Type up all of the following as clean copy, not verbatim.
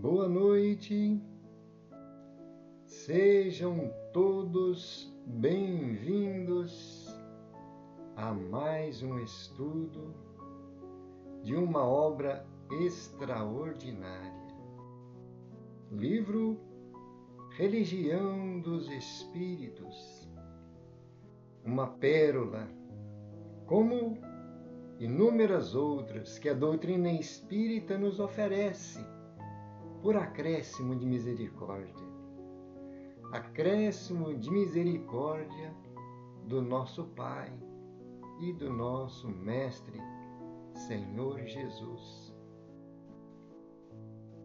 Boa noite, sejam todos bem-vindos a mais um estudo de uma obra extraordinária. Livro Religião dos Espíritos, uma pérola, como inúmeras outras que a doutrina espírita nos oferece, por acréscimo de misericórdia. Acréscimo de misericórdia do nosso Pai e do nosso Mestre, Senhor Jesus.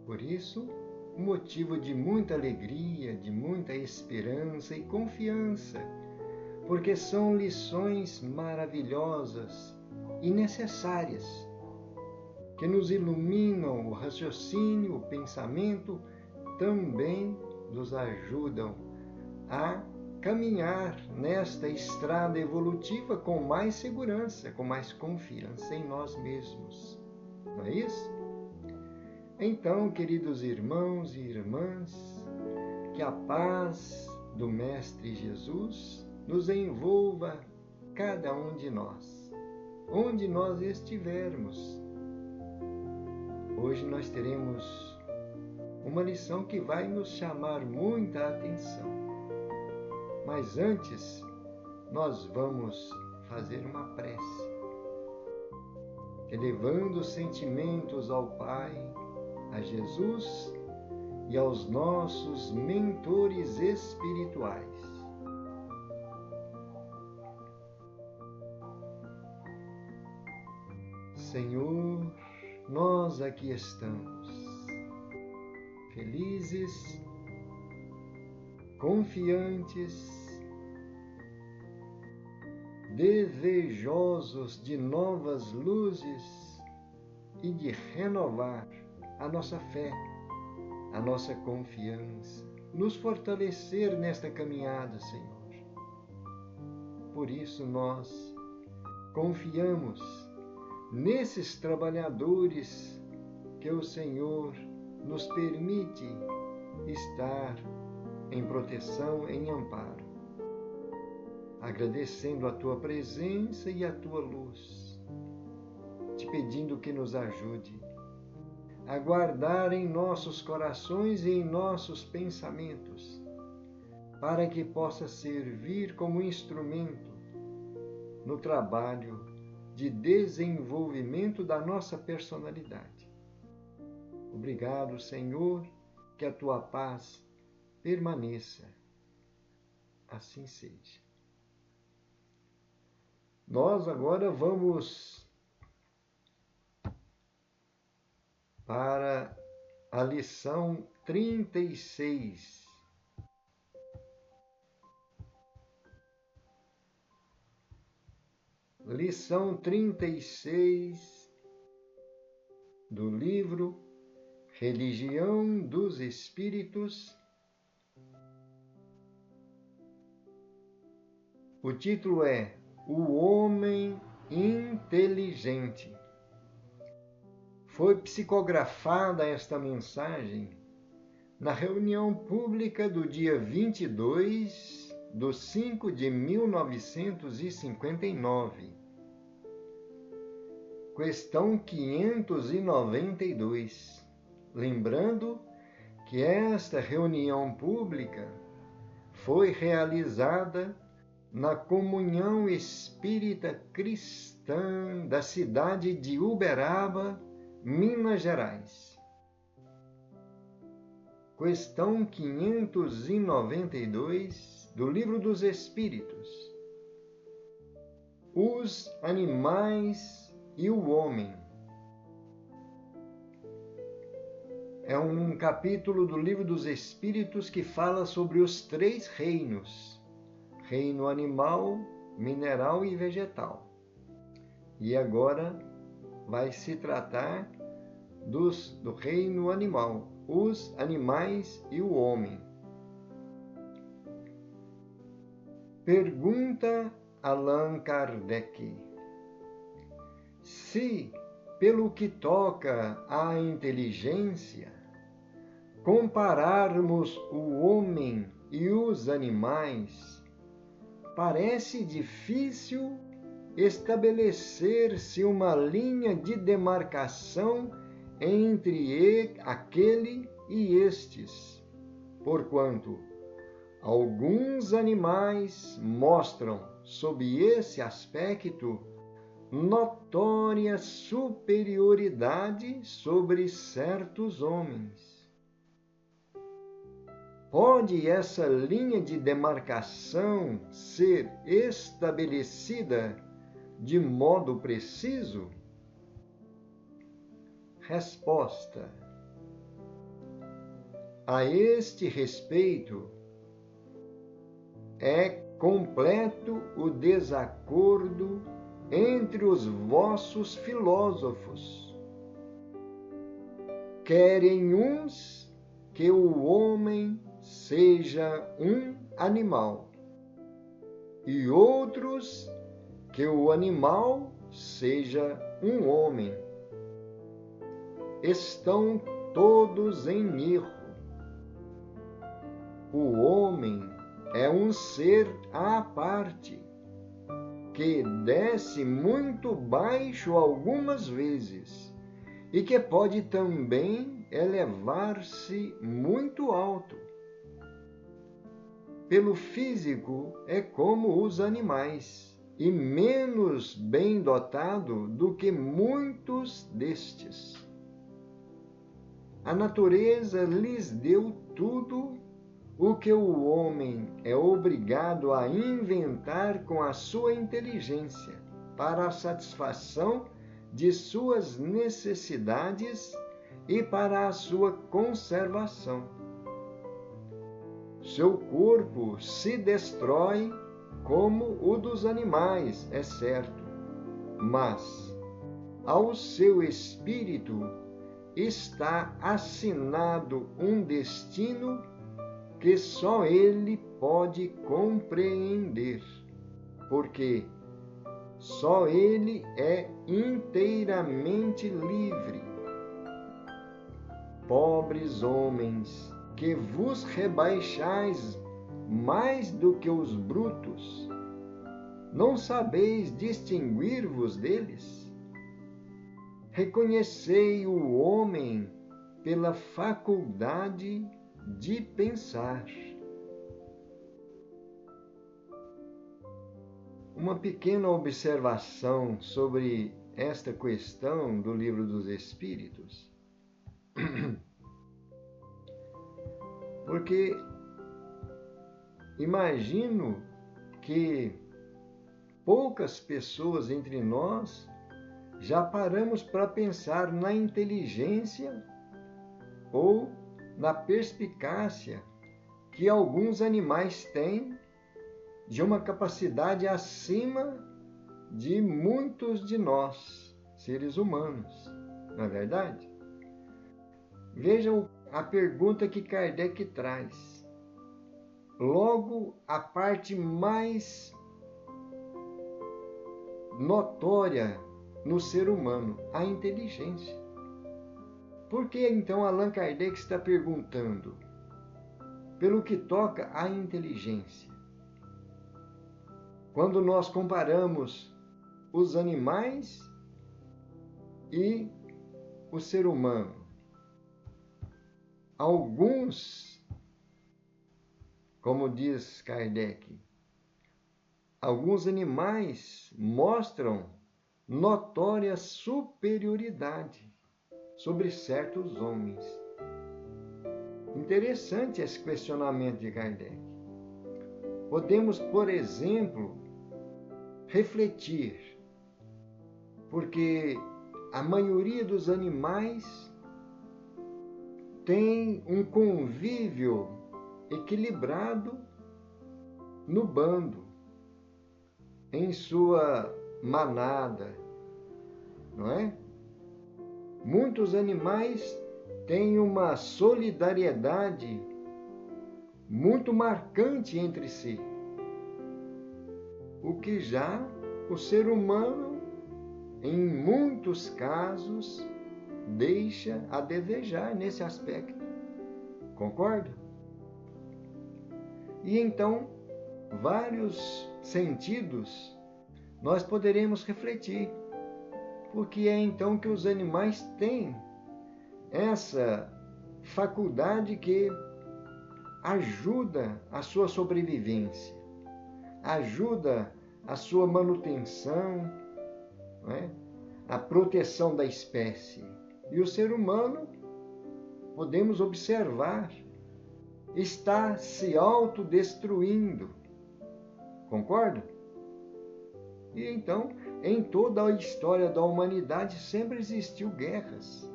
Por isso, motivo de muita alegria, de muita esperança e confiança, porque são lições maravilhosas e necessárias, que nos iluminam o raciocínio, o pensamento, também nos ajudam a caminhar nesta estrada evolutiva com mais segurança, com mais confiança em nós mesmos. Não é isso? Então, queridos irmãos e irmãs, que a paz do Mestre Jesus nos envolva cada um de nós, onde nós estivermos. Hoje nós teremos uma lição que vai nos chamar muita atenção. Mas antes, nós vamos fazer uma prece, elevando sentimentos ao Pai, a Jesus e aos nossos mentores espirituais. Senhor, nós aqui estamos, felizes, confiantes, desejosos de novas luzes e de renovar a nossa fé, a nossa confiança, nos fortalecer nesta caminhada, Senhor. Por isso nós confiamos nesses trabalhadores que o Senhor nos permite estar em proteção, em amparo, agradecendo a Tua presença e a Tua luz, te pedindo que nos ajude a guardar em nossos corações e em nossos pensamentos, para que possa servir como instrumento no trabalho de desenvolvimento da nossa personalidade. Obrigado, Senhor, que a Tua paz permaneça. Assim seja. Nós agora vamos para a lição 36. Lição 36 do livro Religião dos Espíritos. O título é O Homem Inteligente. Foi psicografada esta mensagem na reunião pública do dia 22/5/1959. Questão 592. Lembrando que esta reunião pública foi realizada na Comunhão Espírita Cristã da cidade de Uberaba, Minas Gerais. Questão 592 do Livro dos Espíritos. Os animais e o homem. É um capítulo do Livro dos Espíritos que fala sobre os três reinos: reino animal, mineral e vegetal. E agora vai se tratar do reino animal, os animais e o homem. Pergunta Allan Kardec: se, pelo que toca à inteligência, compararmos o homem e os animais, parece difícil estabelecer-se uma linha de demarcação entre aquele e estes, porquanto alguns animais mostram, sob esse aspecto, notória superioridade sobre certos homens. Pode essa linha de demarcação ser estabelecida de modo preciso? Resposta: a este respeito, é completo o desacordo entre os vossos filósofos. Querem uns que o homem seja um animal, e outros que o animal seja um homem. Estão todos em erro. O homem é um ser à parte, que desce muito baixo algumas vezes e que pode também elevar-se muito alto. Pelo físico é como os animais, e menos bem dotado do que muitos destes. A natureza lhes deu tudo o que o homem é obrigado a inventar com a sua inteligência para a satisfação de suas necessidades e para a sua conservação. Seu corpo se destrói como o dos animais, é certo, mas ao seu espírito está assinado um destino que só ele pode compreender, porque só ele é inteiramente livre. Pobres homens, que vos rebaixais mais do que os brutos, não sabeis distinguir-vos deles? Reconhecei o homem pela faculdade de pensar. Uma pequena observação sobre esta questão do Livro dos Espíritos. Porque imagino que poucas pessoas entre nós já paramos para pensar na inteligência ou na perspicácia que alguns animais têm, de uma capacidade acima de muitos de nós, seres humanos, não é verdade? Veja a pergunta que Kardec traz. Logo, a parte mais notória no ser humano, a inteligência. Por que então Allan Kardec está perguntando? Pelo que toca à inteligência. Quando nós comparamos os animais e o ser humano, alguns, como diz Kardec, alguns animais mostram notória superioridade sobre certos homens. Interessante esse questionamento de Kardec. Podemos, por exemplo, refletir, porque a maioria dos animais tem um convívio equilibrado no bando, em sua manada, não é? Muitos animais têm uma solidariedade muito marcante entre si, o que já o ser humano, em muitos casos, deixa a desejar nesse aspecto. Concorda? E então, vários sentidos nós poderemos refletir. Porque é então que os animais têm essa faculdade que ajuda a sua sobrevivência, ajuda a sua manutenção, não é? A proteção da espécie. E o ser humano, podemos observar, está se autodestruindo. Concorda? E então, em toda a história da humanidade sempre existiu guerras.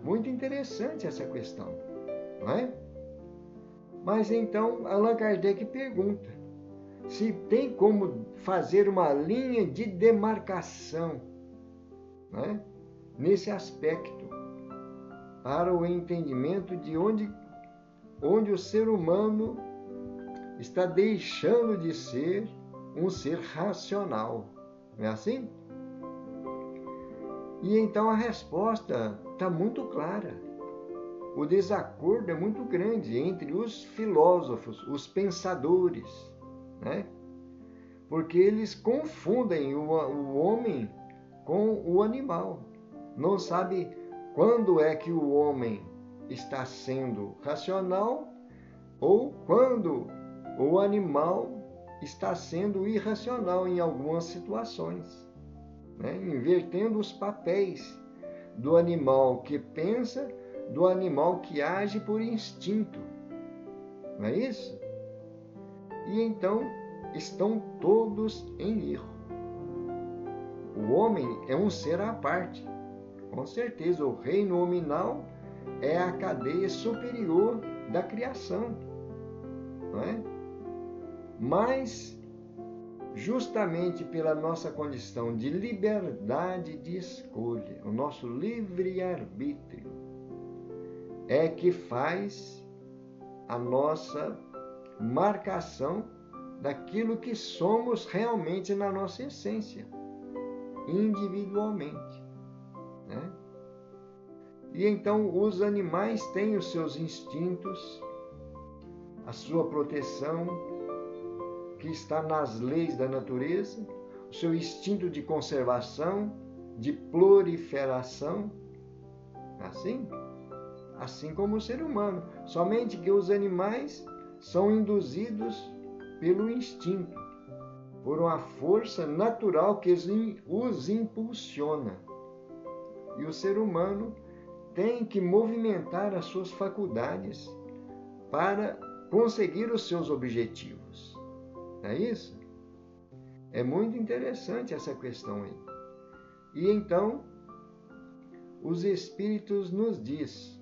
Muito interessante essa questão, não é? Mas então Allan Kardec pergunta se tem como fazer uma linha de demarcação, não é? Nesse aspecto, para o entendimento de onde o ser humano está deixando de ser um ser racional. Não é assim? E então a resposta está muito clara. O desacordo é muito grande entre os filósofos, os pensadores, né? Porque eles confundem o homem com o animal. Não sabe quando é que o homem está sendo racional ou quando o animal está sendo irracional em algumas situações, né? Invertendo os papéis do animal que pensa, do animal que age por instinto. Não é isso? E então estão todos em erro. O homem é um ser à parte. Com certeza, o reino nominal é a cadeia superior da criação, não é? Mas, justamente pela nossa condição de liberdade de escolha, o nosso livre-arbítrio, é que faz a nossa marcação daquilo que somos realmente na nossa essência, individualmente, né? E então os animais têm os seus instintos, a sua proteção, que está nas leis da natureza, o seu instinto de conservação, de proliferação, assim como o ser humano. Somente que os animais são induzidos pelo instinto, por uma força natural que os impulsiona. E o ser humano tem que movimentar as suas faculdades para conseguir os seus objetivos. Não é isso? É muito interessante essa questão aí. E então, os Espíritos nos diz: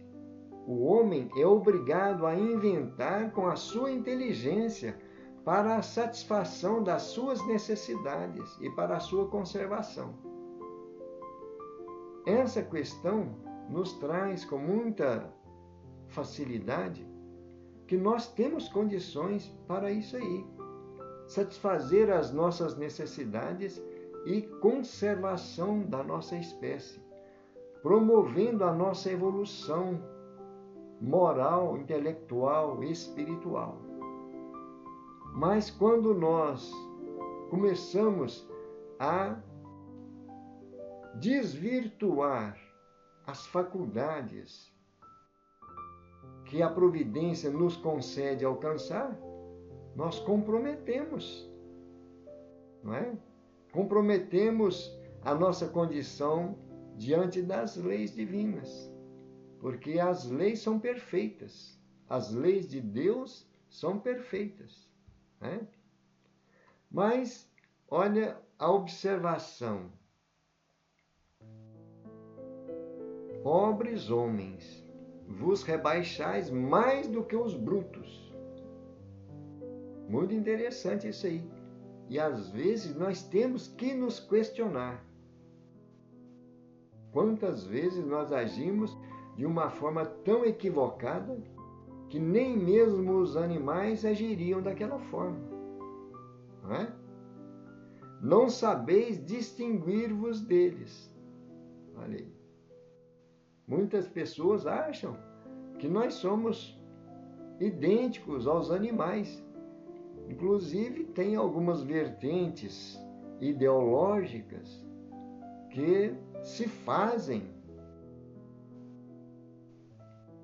o homem é obrigado a inventar com a sua inteligência para a satisfação das suas necessidades e para a sua conservação. Essa questão nos traz com muita facilidade que nós temos condições para isso aí. Satisfazer as nossas necessidades e conservação da nossa espécie, promovendo a nossa evolução moral, intelectual e espiritual. Mas quando nós começamos a desvirtuar as faculdades que a providência nos concede alcançar, nós comprometemos, não é? Comprometemos a nossa condição diante das leis divinas, porque as leis são perfeitas, as leis de Deus são perfeitas, né? Mas olha a observação: pobres homens, vos rebaixais mais do que os brutos. Muito interessante isso aí. E às vezes nós temos que nos questionar. Quantas vezes nós agimos de uma forma tão equivocada que nem mesmo os animais agiriam daquela forma, não é? Não sabeis distinguir-vos deles. Olha aí. Muitas pessoas acham que nós somos idênticos aos animais. Inclusive, tem algumas vertentes ideológicas que se fazem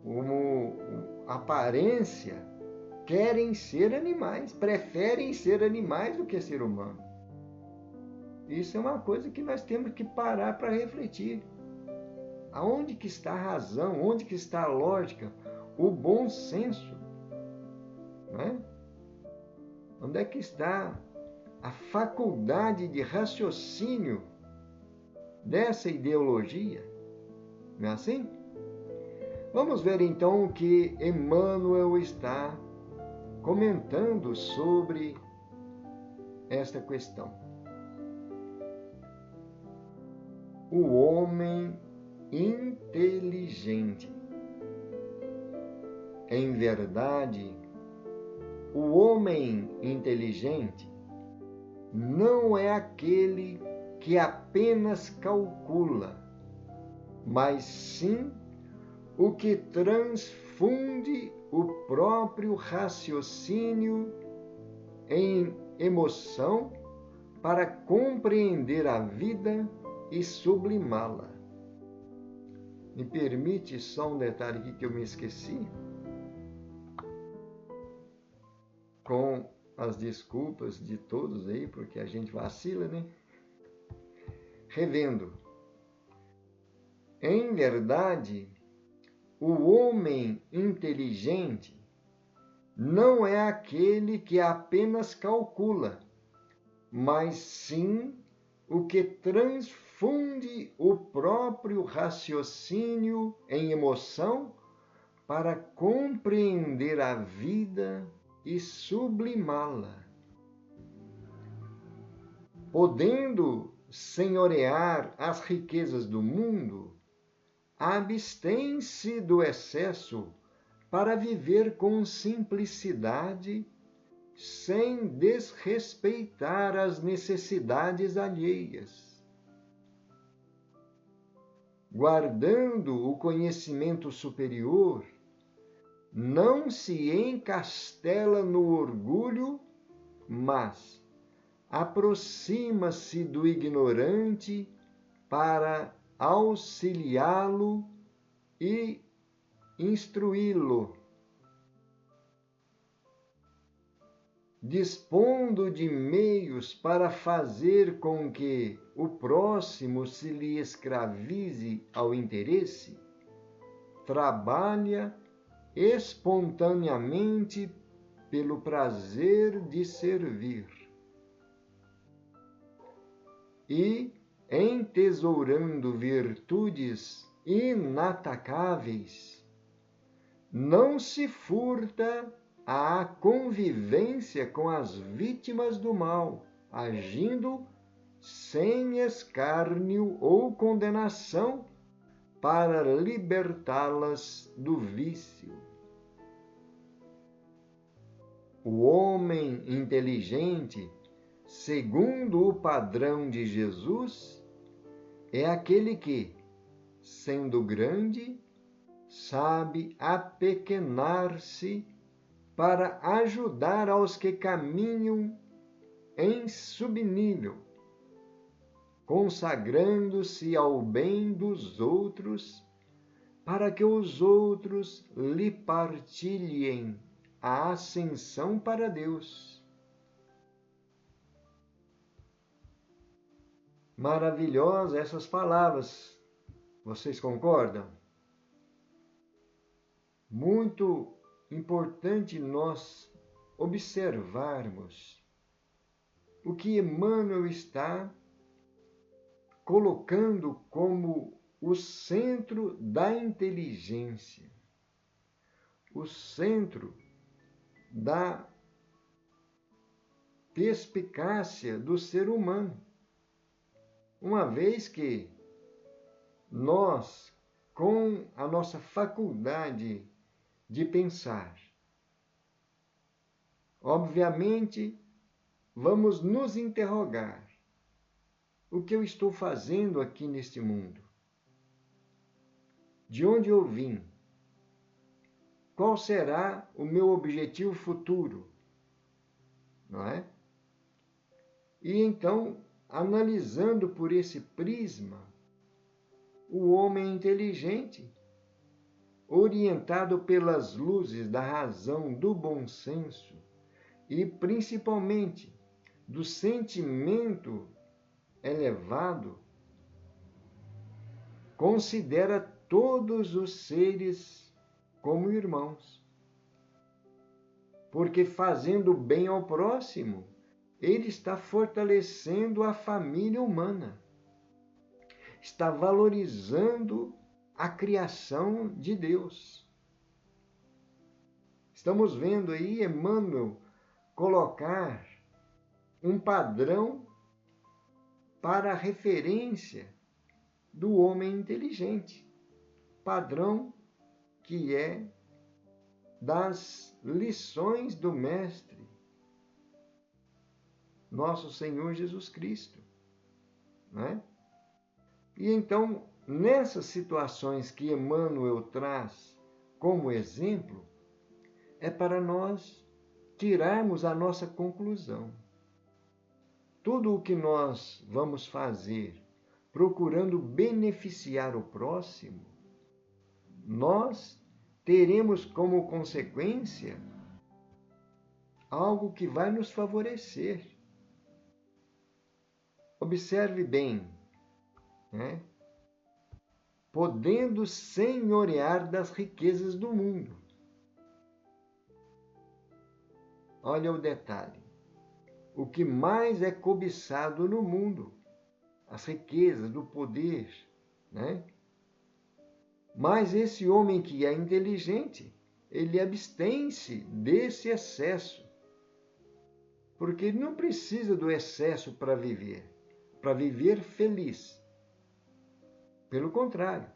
como aparência, querem ser animais, preferem ser animais do que ser humano. Isso é uma coisa que nós temos que parar para refletir. Aonde que está a razão? Onde que está a lógica? O bom senso? Não é? Onde é que está a faculdade de raciocínio dessa ideologia? Não é assim? Vamos ver então o que Emmanuel está comentando sobre esta questão. O homem inteligente. Em verdade, o homem inteligente não é aquele que apenas calcula, mas sim o que transfunde o próprio raciocínio em emoção para compreender a vida e sublimá-la. Me permite só um detalhe aqui que eu me esqueci? Com as desculpas de todos aí, porque a gente vacila, né? Revendo. Em verdade, o homem inteligente não é aquele que apenas calcula, mas sim o que transfunde o próprio raciocínio em emoção para compreender a vida e sublimá-la. Podendo senhorear as riquezas do mundo, abstém-se do excesso para viver com simplicidade, sem desrespeitar as necessidades alheias. Guardando o conhecimento superior, não se encastela no orgulho, mas aproxima-se do ignorante para auxiliá-lo e instruí-lo, dispondo de meios para fazer com que o próximo se lhe escravize ao interesse, trabalha espontaneamente pelo prazer de servir. E, entesourando virtudes inatacáveis, não se furta à convivência com as vítimas do mal, agindo sem escárnio ou condenação para libertá-las do vício. O homem inteligente, segundo o padrão de Jesus, é aquele que, sendo grande, sabe apequenar-se para ajudar aos que caminham em subnível, consagrando-se ao bem dos outros, para que os outros lhe partilhem a ascensão para Deus. Maravilhosas essas palavras, vocês concordam? Muito importante nós observarmos o que Emmanuel está colocando como o centro da inteligência, o centro da perspicácia do ser humano. Uma vez que nós, com a nossa faculdade de pensar, obviamente, vamos nos interrogar: o que eu estou fazendo aqui neste mundo? De onde eu vim? qual será o meu objetivo futuro, não é? E então, analisando por esse prisma, o homem inteligente, orientado pelas luzes da razão, do bom senso e principalmente do sentimento elevado, considera todos os seres como irmãos. Porque fazendo bem ao próximo, ele está fortalecendo a família humana. Está valorizando a criação de Deus. Estamos vendo aí Emmanuel colocar um padrão para a referência do homem inteligente. Padrão que é das lições do Mestre, nosso Senhor Jesus Cristo, né? E então, nessas situações que Emmanuel traz como exemplo, é para nós tirarmos a nossa conclusão. Tudo o que nós vamos fazer procurando beneficiar o próximo, nós teremos como consequência algo que vai nos favorecer. Observe bem, né? Podendo senhorear das riquezas do mundo. Olha o detalhe. O que mais é cobiçado no mundo, as riquezas do poder, né? Mas esse homem que é inteligente, ele abstém-se desse excesso. Porque ele não precisa do excesso para viver feliz. Pelo contrário,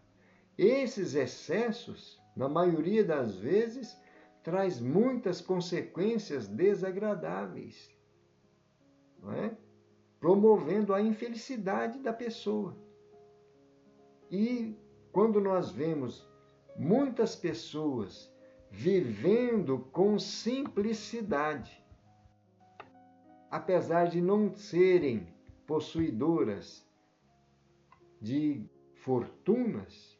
esses excessos, na maioria das vezes, traz muitas consequências desagradáveis, não é? Promovendo a infelicidade da pessoa. E quando nós vemos muitas pessoas vivendo com simplicidade, apesar de não serem possuidoras de fortunas,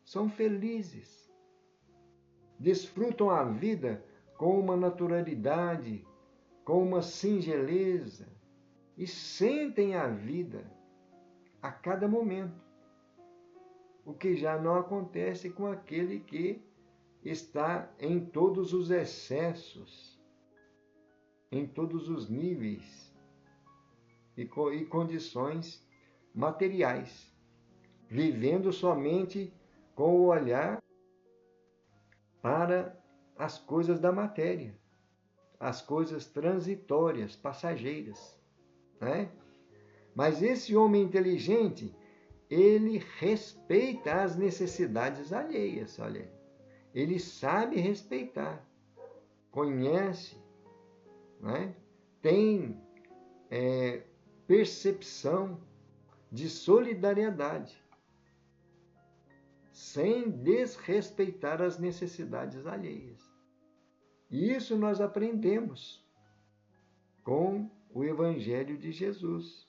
são felizes, desfrutam a vida com uma naturalidade, com uma singeleza e sentem a vida a cada momento. O que já não acontece com aquele que está em todos os excessos, em todos os níveis e condições materiais, vivendo somente com o olhar para as coisas da matéria, as coisas transitórias, passageiras, né? Mas esse homem inteligente, ele respeita as necessidades alheias, olha. Ele sabe respeitar, conhece, né? Tem percepção de solidariedade, sem desrespeitar as necessidades alheias. E isso nós aprendemos com o Evangelho de Jesus.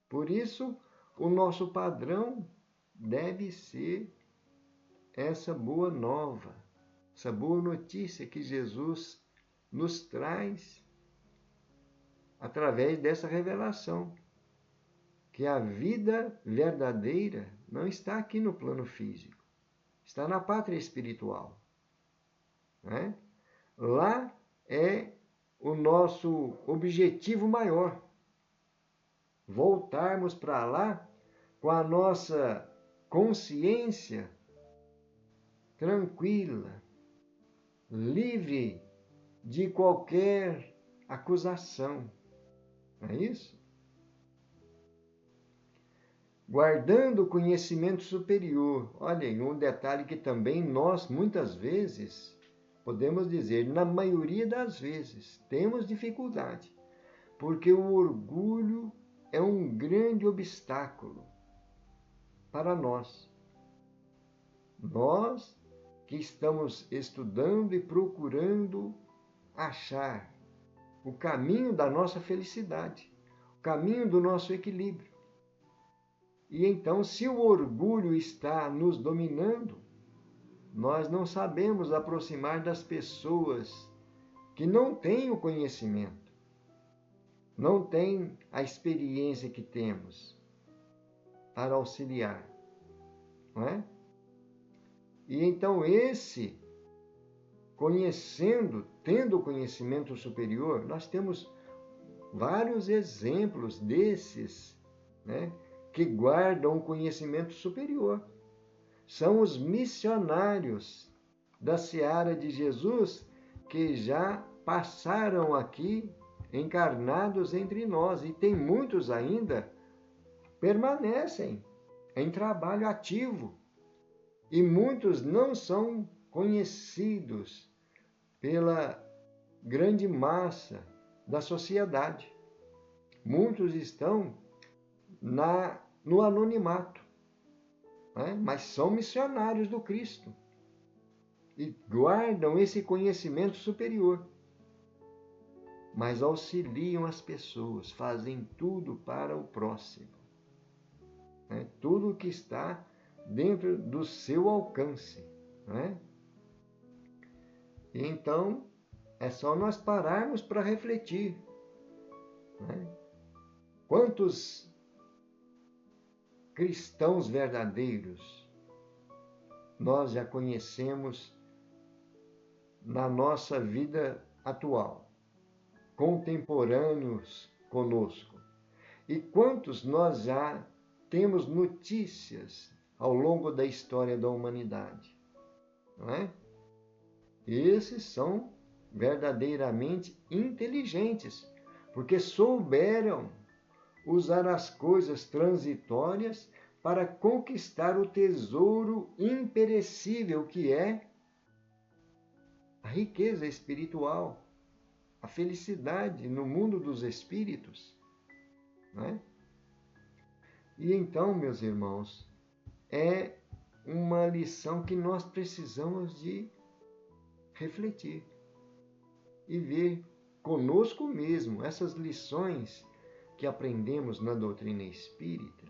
Por isso, o nosso padrão deve ser essa boa nova, essa boa notícia que Jesus nos traz através dessa revelação, que a vida verdadeira não está aqui no plano físico, está na pátria espiritual, né? Lá é o nosso objetivo maior, voltarmos para lá com a nossa consciência tranquila, livre de qualquer acusação. Não é isso? Guardando o conhecimento superior. Olhem, um detalhe que também nós, muitas vezes, podemos dizer, na maioria das vezes, temos dificuldade, porque o orgulho é um grande obstáculo para nós. Nós que estamos estudando e procurando achar o caminho da nossa felicidade, o caminho do nosso equilíbrio. E então, se o orgulho está nos dominando, nós não sabemos aproximar das pessoas que não têm o conhecimento, não têm a experiência que temos para auxiliar, não é? E então tendo o conhecimento superior, nós temos vários exemplos desses, né, que guardam o conhecimento superior. São os missionários da seara de Jesus que já passaram aqui encarnados entre nós, e tem muitos ainda permanecem em trabalho ativo, e muitos não são conhecidos pela grande massa da sociedade. Muitos estão no anonimato, né? Mas são missionários do Cristo e guardam esse conhecimento superior, mas auxiliam as pessoas, fazem tudo para o próximo, né? Tudo o que está dentro do seu alcance, né? E então é só nós pararmos para refletir, né? Quantos cristãos verdadeiros nós já conhecemos na nossa vida atual, contemporâneos conosco? E quantos nós já temos notícias ao longo da história da humanidade, não é? Esses são verdadeiramente inteligentes, porque souberam usar as coisas transitórias para conquistar o tesouro imperecível que é a riqueza espiritual, a felicidade no mundo dos espíritos, não é? E então, meus irmãos, é uma lição que nós precisamos de refletir e ver conosco mesmo essas lições que aprendemos na doutrina espírita.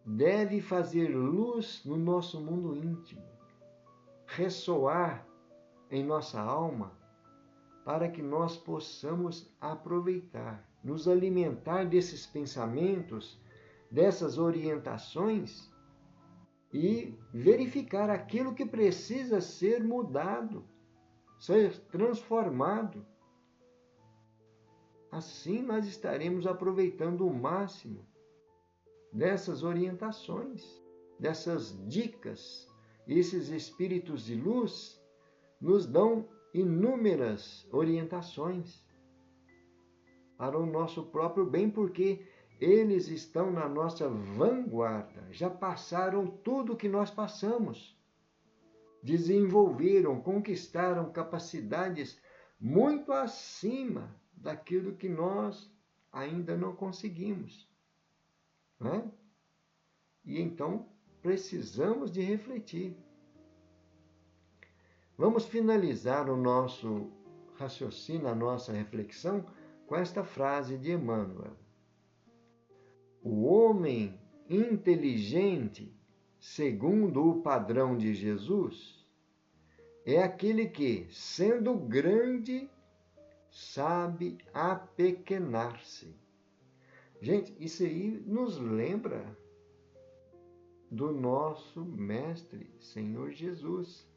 Deve fazer luz no nosso mundo íntimo, ressoar em nossa alma, para que nós possamos aproveitar, nos alimentar desses pensamentos, dessas orientações e verificar aquilo que precisa ser mudado, ser transformado. Assim nós estaremos aproveitando o máximo dessas orientações, dessas dicas. Esses espíritos de luz nos dão inúmeras orientações para o nosso próprio bem, porque eles estão na nossa vanguarda, já passaram tudo o que nós passamos, desenvolveram, conquistaram capacidades muito acima daquilo que nós ainda não conseguimos, né? E então precisamos de refletir. Vamos finalizar o nosso raciocínio, a nossa reflexão, com esta frase de Emmanuel: o homem inteligente, segundo o padrão de Jesus, é aquele que, sendo grande, sabe apequenar-se. Gente, isso aí nos lembra do nosso Mestre, Senhor Jesus.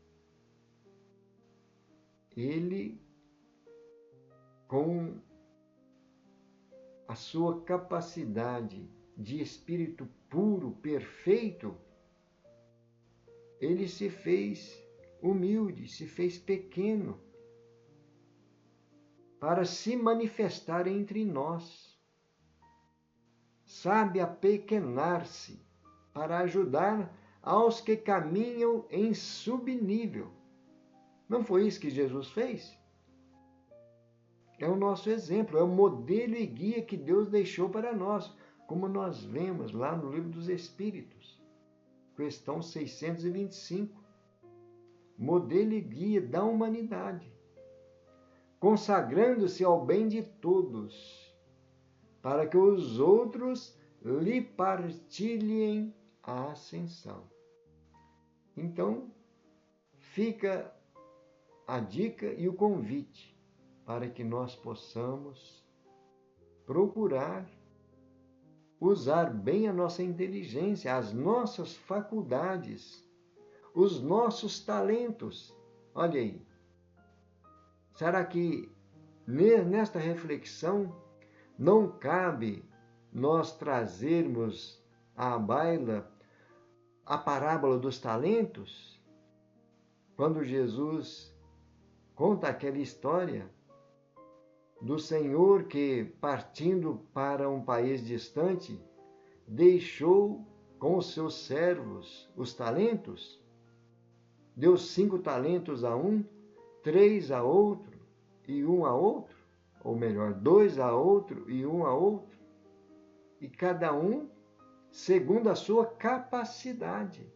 Ele, com a sua capacidade de espírito puro, perfeito, ele se fez humilde, se fez pequeno, para se manifestar entre nós. Sabe apequenar-se para ajudar aos que caminham em subnível. Não foi isso que Jesus fez? É o nosso exemplo, é o modelo e guia que Deus deixou para nós, como nós vemos lá no Livro dos Espíritos, questão 625. modelo e guia da humanidade, consagrando-se ao bem de todos, para que os outros lhe partilhem a ascensão. Então, fica a dica e o convite para que nós possamos procurar usar bem a nossa inteligência, as nossas faculdades, os nossos talentos. Olha aí, será que nesta reflexão não cabe nós trazermos à baila a parábola dos talentos? Quando Jesus conta aquela história do Senhor que, partindo para um país distante, deixou com os seus servos os talentos, deu 5 talentos a um, 3 a outro e 1 a outro, ou melhor, 2 a outro e 1 a outro, e cada um segundo a sua capacidade.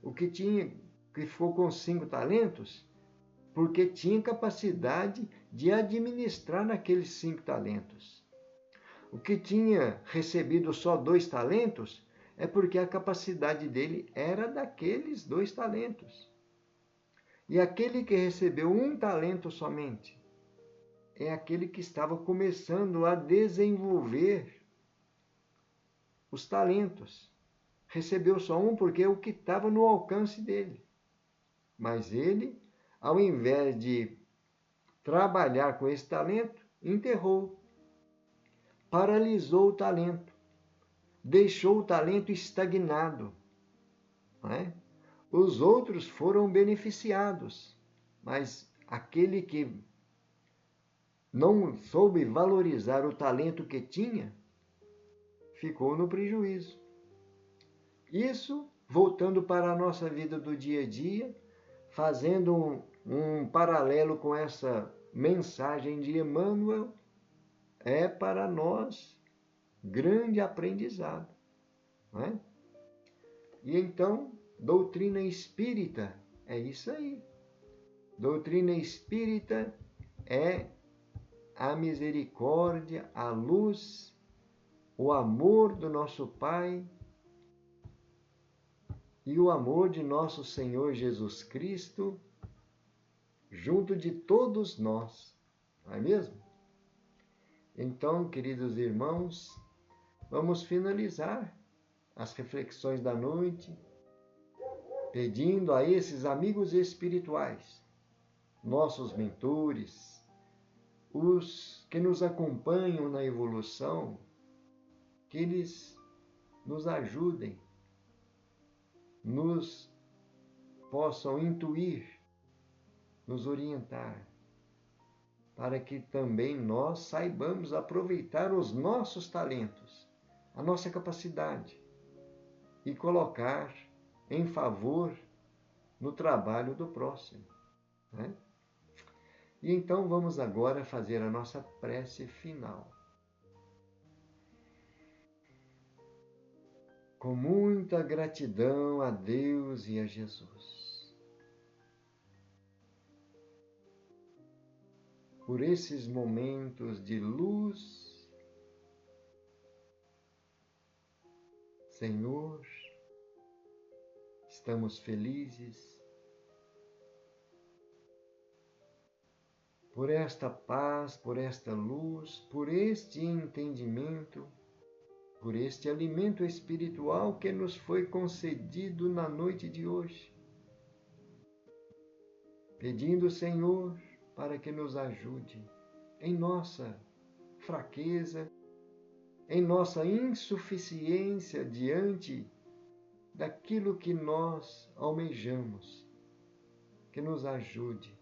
O que ficou com 5 talentos, porque tinha capacidade de administrar naqueles 5 talentos. O que tinha recebido só 2 talentos, é porque a capacidade dele era daqueles 2 talentos. E aquele que recebeu 1 talento somente, é aquele que estava começando a desenvolver os talentos. Recebeu só 1 porque é o que estava no alcance dele. Mas ele, ao invés de trabalhar com esse talento, enterrou, paralisou o talento, deixou o talento estagnado. Não é? Os outros foram beneficiados, mas aquele que não soube valorizar o talento que tinha, ficou no prejuízo. Isso, voltando para a nossa vida do dia a dia, fazendo um paralelo com essa mensagem de Emmanuel, é para nós grande aprendizado. Não é? E então, doutrina espírita é isso aí. Doutrina espírita é a misericórdia, a luz, o amor do nosso Pai e o amor de nosso Senhor Jesus Cristo junto de todos nós, não é mesmo? Então, queridos irmãos, vamos finalizar as reflexões da noite, pedindo a esses amigos espirituais, nossos mentores, os que nos acompanham na evolução, que eles nos ajudem, nos possam intuir, nos orientar, para que também nós saibamos aproveitar os nossos talentos, a nossa capacidade, e colocar em favor no trabalho do próximo. Né? E então vamos agora fazer a nossa prece final. Com muita gratidão a Deus e a Jesus, por esses momentos de luz, Senhor, estamos felizes por esta paz, por esta luz, por este entendimento, por este alimento espiritual que nos foi concedido na noite de hoje. Pedindo, Senhor, para que nos ajude em nossa fraqueza, em nossa insuficiência diante daquilo que nós almejamos. Que nos ajude,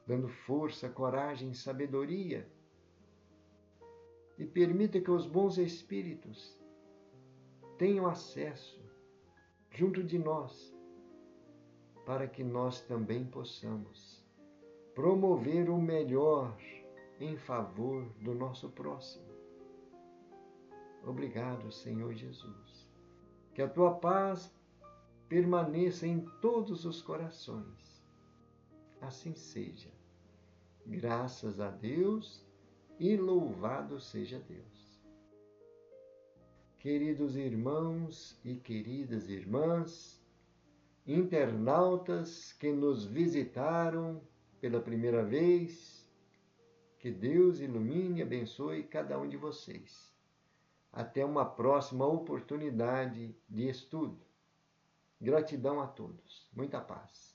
dando força, coragem, sabedoria, e permita que os bons espíritos tenham acesso junto de nós, para que nós também possamos promover o melhor em favor do nosso próximo. Obrigado, Senhor Jesus. Que a tua paz permaneça em todos os corações. Assim seja. Graças a Deus e louvado seja Deus. Queridos irmãos e queridas irmãs, internautas que nos visitaram pela primeira vez, que Deus ilumine e abençoe cada um de vocês. Até uma próxima oportunidade de estudo. Gratidão a todos. Muita paz.